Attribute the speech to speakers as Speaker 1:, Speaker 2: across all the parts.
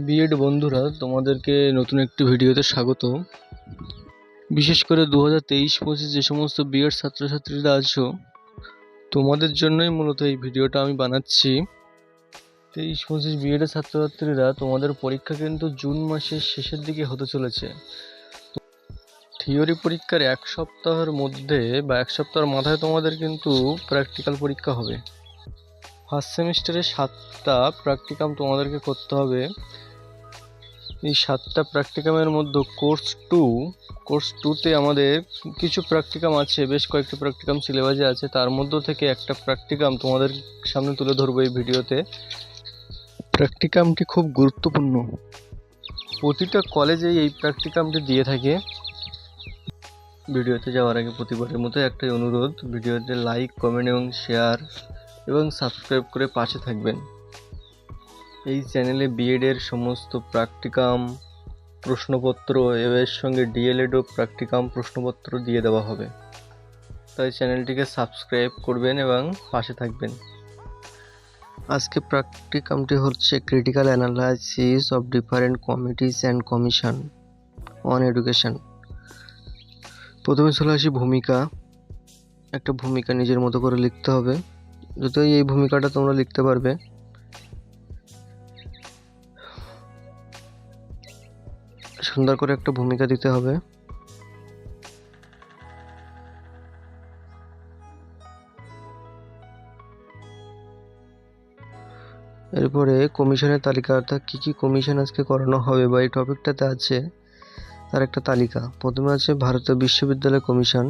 Speaker 1: B Ed বন্ধুরা, তোমাদেরকে নতুন একটি ভিডিওতে স্বাগত। বিশেষ করে 2023-25 যে সমস্ত বিএড ছাত্রছাত্রীরা আছো, তোমাদের জন্যই মূলত এই ভিডিওটা আমি বানাচ্ছি। 23-25 বিএড ছাত্রছাত্রীরা, তোমাদের পরীক্ষা কিন্তু জুন মাসের শেষের দিকে হতে চলেছে। থিওরি পরীক্ষার এক সপ্তাহের মধ্যে বা এক সপ্তাহের মাথায় তোমাদের কিন্তু প্র্যাকটিক্যাল পরীক্ষা হবে। ফার্স্ট সেমিস্টারে 7টা প্র্যাকটিকাম তোমাদেরকে করতে হবে। এই 7টা প্র্যাকটিকামের মধ্যে কোর্স টুতে আমাদের কিছু প্র্যাকটিকাম আছে, বেশ কয়েকটি প্র্যাকটিকাম সিলেবাসে আছে। তার মধ্য থেকে একটা প্র্যাকটিকাম তোমাদের সামনে তুলে ধরবো এই ভিডিওতে। প্র্যাকটিকামটি খুব গুরুত্বপূর্ণ, প্রতিটা কলেজেই এই প্র্যাকটিকামটি দিয়ে থাকে। ভিডিওতে যাওয়ার আগে প্রতিবারের মতো একটাই অনুরোধ, ভিডিওতে লাইক, কমেন্ট এবং শেয়ার এবং সাবস্ক্রাইব করে পাশে থাকবেন। এই চ্যানেলে বিএডের সমস্ত প্র্যাকটিকাম, প্রশ্নপত্র এর সঙ্গে ডিএলএডও প্র্যাকটিকাম প্রশ্নপত্র দিয়ে দেওয়া হবে, তাই চ্যানেলটিকে সাবস্ক্রাইব করবেন এবং পাশে থাকবেন। আজকে প্র্যাকটিকামটি হচ্ছে critical analysis of different committees and commission on education. প্রথমে চলে আসি ভূমিকা। একটা ভূমিকা নিজের মতো করে লিখতে হবে, যতই এই ভূমিকাটা তোমরা লিখতে পারবে। সুন্দর করে একটা ভূমিকা দিতে হবে। এরপরে কমিশনের তালিকা, অর্থাৎ কী কী কমিশন আজকে করানো হবে বা এই টপিকটাতে আছে তার একটা তালিকা। প্রথমে আছে ভারতীয় বিশ্ববিদ্যালয় কমিশন,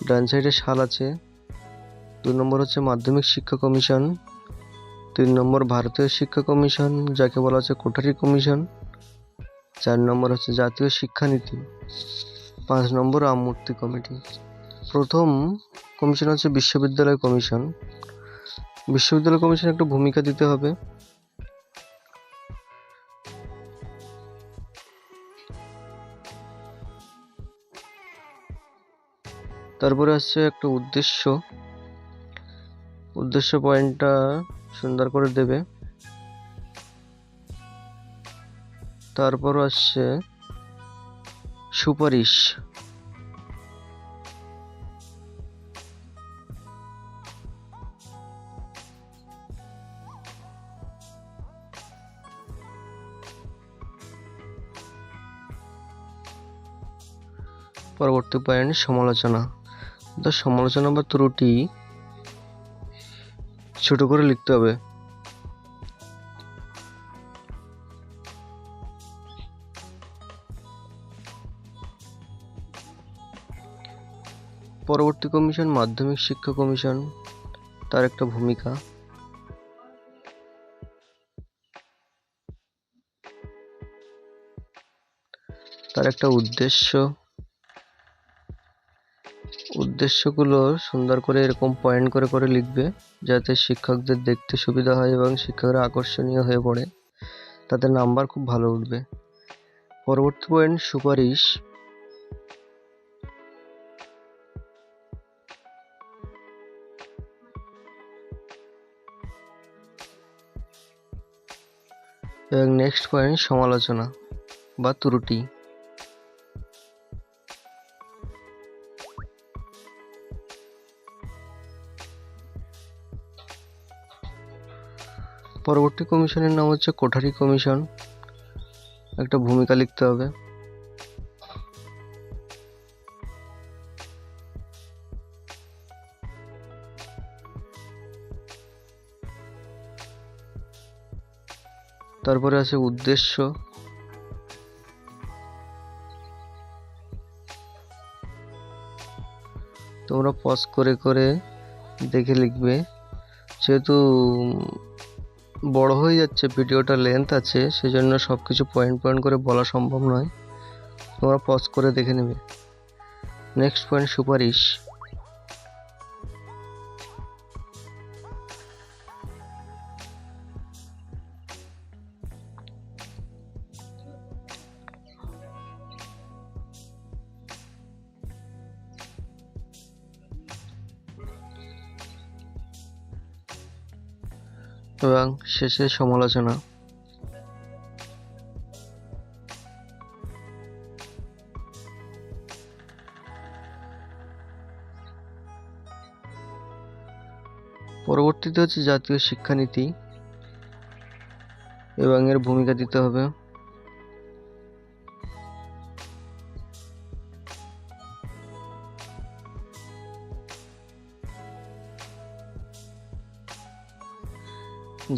Speaker 1: ডান সাইডে সাল আছে। 2 নম্বর হচ্ছে মাধ্যমিক শিক্ষা কমিশন। 3 নম্বর ভারতীয় শিক্ষা কমিশন, যাকে বলা হচ্ছে কোঠারি কমিশন। 4 নম্বর হচ্ছে জাতীয় শিক্ষানীতি। 5 নম্বর আমূর্তি কমিটি। প্রথম কমিশন হচ্ছে বিশ্ববিদ্যালয় কমিশন। বিশ্ববিদ্যালয় কমিশন একটা ভূমিকা দিতে হবে। তারপরে আসছে একটা উদ্দেশ্য পয়েন্টটা সুন্দর করে দেবে। তারপর আসছে সুপারিশ। পরবর্তী পয়েন্ট সমালোচনা। সমালোচনা বা ত্রুটি ছোট করে লিখতে হবে। পরবর্তী কমিশন মাধ্যমিক শিক্ষা কমিশন, তার একটা ভূমিকা। তার একটা উদ্দেশ্যগুলো সুন্দর করে এরকম পয়েন্ট করে করে লিখবে, যাতে শিক্ষকদের দেখতে সুবিধা হয় এবং শিক্ষকরা আকর্ষণীয় হয়ে পড়ে, তাদের নাম্বার খুব ভালো উঠবে। পরবর্তী পয়েন্ট সুপারিশ। এবং নেক্সট পয়েন্ট সমালোচনা বা ত্রুটি। পরবর্তী কমিশনের নাম হচ্ছে কোঠারি কমিশন, একটা ভূমিকা লিখতে হবে। তারপরে আছে উদ্দেশ্য। তোমরা পজ করে করে দেখে লিখবে, যেহেতু বড় হয়ে যাচ্ছে, ভিডিওটা লেন্থ আছে, সেজন্য সবকিছু পয়েন্ট পয়েন্ট করে বলা সম্ভব নয়, তোমরা পজ করে দেখে নেবে। নেক্সট পয়েন্ট সুপারিশ। এবং শেষে সমালোচনা। পরবর্তীতে হচ্ছে জাতীয় শিক্ষানীতি এবং এর ভূমিকা দিতে হবে।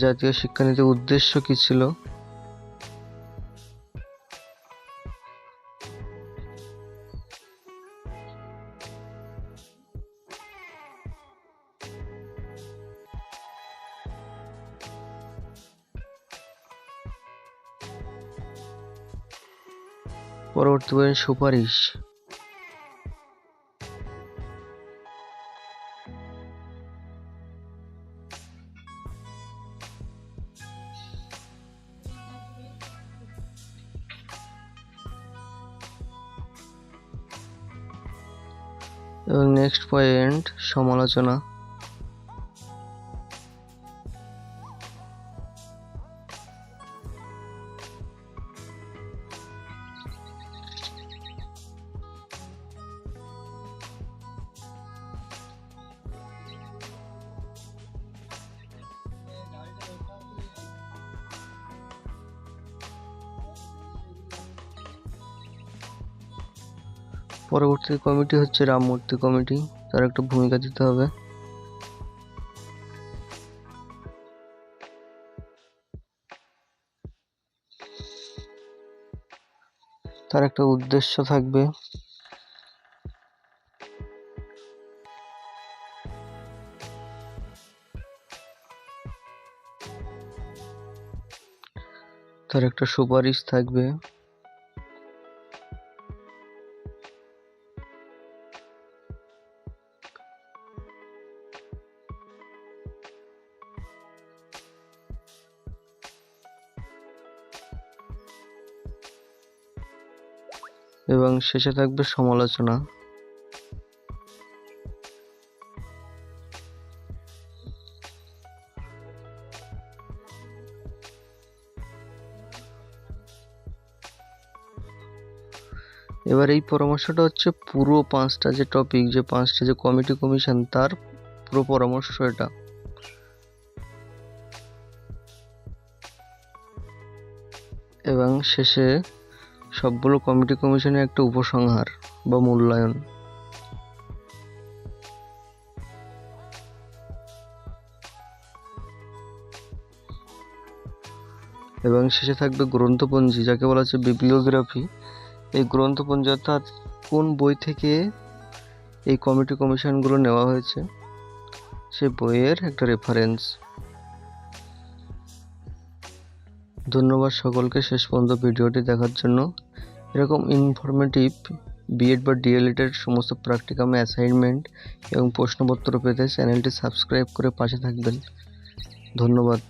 Speaker 1: জাতীয় শিক্ষানীতির উদ্দেশ্য কি ছিল? পরবর্তী পয়েন্ট সুপারিশ। এবং নেক্সট পয়েন্ট সমালোচনা। পরবর্তী কমিটি হচ্ছে রামমূর্তি কমিটি, তার একটা ভূমিকা দিতে হবে। তার একটা উদ্দেশ্য থাকবে। তার একটা সুপারিশ থাকবে। এবং শেষে থাকবে সমালোচনা। এবার এই পরামর্শটা হচ্ছে পুরো 5টা যে টপিক, যে 5টা যে কমিটি কমিশন, তার পুরো পরামর্শ এটা। এবং শেষে সবগুলো কমিটি কমিশনের একটা উপসংহার বা মূল্যায়ন। এবং শেষে থাকবে গ্রন্থপঞ্জি, যাকে বলা হচ্ছে বিবলিওগ্রাফি। এই গ্রন্থপঞ্জি অর্থাৎ কোন বই থেকে এই কমিটি কমিশনগুলো নেওয়া হয়েছে, সে বইয়ের একটা রেফারেন্স। ধন্যবাদ সকলকে শেষ পর্যন্ত ভিডিওটি দেখার জন্য। এরকম ইনফরমেটিভ বিএড বা ডিএলএড এর সমস্ত প্র্যাকটিকাম, অ্যাসাইনমেন্ট এবং প্রশ্নপত্র পেতে চ্যানেলটি সাবস্ক্রাইব করে পাশে থাকবেন। ধন্যবাদ।